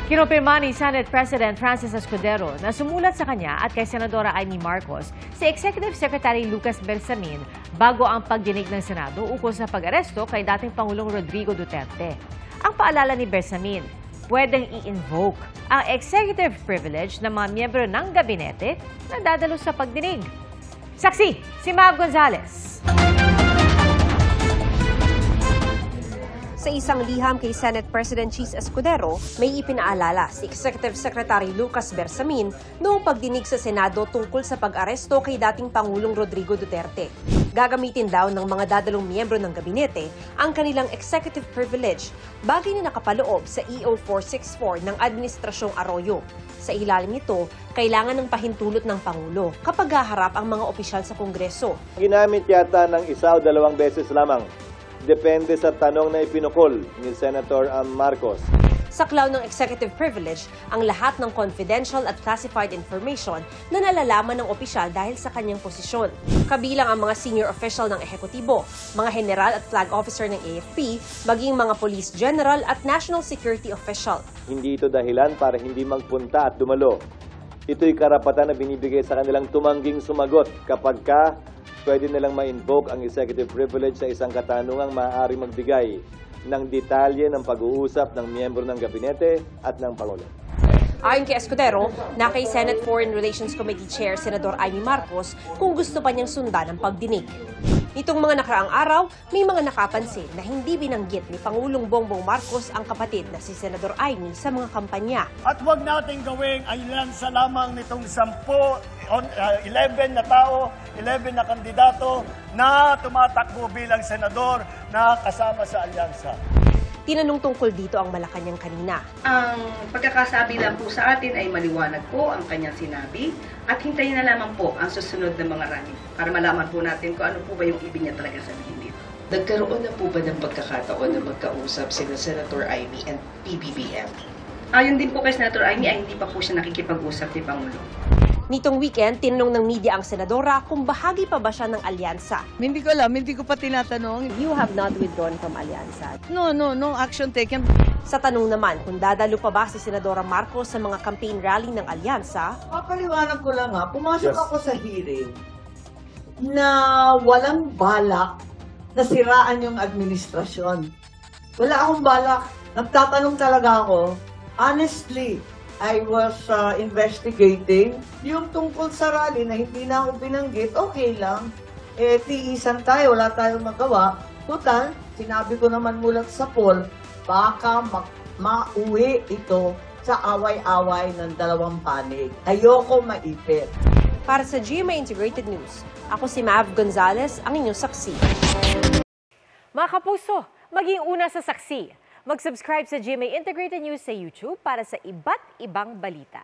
Kinumpirma ni Senate President Francis Escudero na sumulat sa kanya at kay Senadora Amy Marcos si Executive Secretary Lucas Bersamin bago ang pagdinig ng Senado ukol sa pag-aresto kay dating Pangulong Rodrigo Duterte. Ang paalala ni Bersamin, pwedeng i-invoke ang executive privilege ng mga miyembro ng gabinete na dadalo sa pagdinig. Saksi, si Mav Gonzales. Sa isang liham kay Senate President Chis Escudero, may ipinaalala si Executive Secretary Lucas Bersamin noong pagdinig sa Senado tungkol sa pag-aresto kay dating Pangulong Rodrigo Duterte. Gagamitin daw ng mga dadalong miyembro ng gabinete ang kanilang executive privilege, bagay na nakapaloob sa EO 464 ng Administrasyong Arroyo. Sa ilalim nito, kailangan ng pahintulot ng Pangulo kapag haharap ang mga opisyal sa Kongreso. Ginamit yata ng isa o dalawang beses lamang. Depende sa tanong na ipinukol ni Senator Marcos. Sa klaw ng executive privilege, ang lahat ng confidential at classified information na nalalaman ng opisyal dahil sa kanyang posisyon. Kabilang ang mga senior official ng ehekutibo, mga general at flag officer ng AFP, maging mga police general at national security official. Hindi ito dahilan para hindi magpunta at dumalo. Ito'y karapatan na binibigay sa kanilang tumangging sumagot kapag pwede nilang ma-invoke ang executive privilege sa isang katanungang maaari magbigay ng detalye ng pag-uusap ng miyembro ng gabinete at ng Pangulo. Ayon kay Escudero, na kay Senate Foreign Relations Committee Chair Senador Amy Marcos kung gusto pa niyang sundan ang pagdinig. Nitong mga nakaraang araw, may mga nakapansin na hindi binanggit ni Pangulong Bongbong Marcos ang kapatid na si Senador Amy sa mga kampanya. At huwag natin gawing alyansa lamang nitong 11 na tao, 11 na kandidato na tumatakbo bilang senador na kasama sa alyansa. Tinanong tungkol dito ang Malacanang kanina. Ang pagkakasabi lang po sa atin ay maliwanag po ang kanyang sinabi at hintayin na lamang po ang susunod na mga rally para malaman po natin kung ano po ba yung ibig niya talaga sabihin dito. Nagkaroon na po ba ng pagkakataon na magkausap sina Senator Amy and PBBM? Ayon din po kay Senator Amy ay hindi pa po siya nakikipag-usap ni Pangulo. Nitong weekend, tinanong ng media ang senadora kung bahagi pa ba siya ng alyansa. Hindi ko alam, hindi ko pa tinatanong. You have not withdrawn from alyansa. No action taken. Sa tanong naman kung dadalo pa ba si Senadora Marcos sa mga campaign rally ng alyansa, papaliwanag ko lang pumasok ako sa hearing na walang balak na siraan yung administrasyon. Wala akong balak. Nagtatanong talaga ako, honestly, I was investigating yung tungkol sa rally na hindi na ako binanggit, okay lang. Tiisan tayo, wala tayong magawa. Total, sinabi ko naman mulat sa poll, baka mauwi ito sa away-away ng dalawang panig. Ayoko maipit. Para sa GMA Integrated News, ako si Mav Gonzales, ang inyong saksi. Mga kapuso, maging una sa saksi. Mag-subscribe sa GMA Integrated News sa YouTube para sa iba't ibang balita.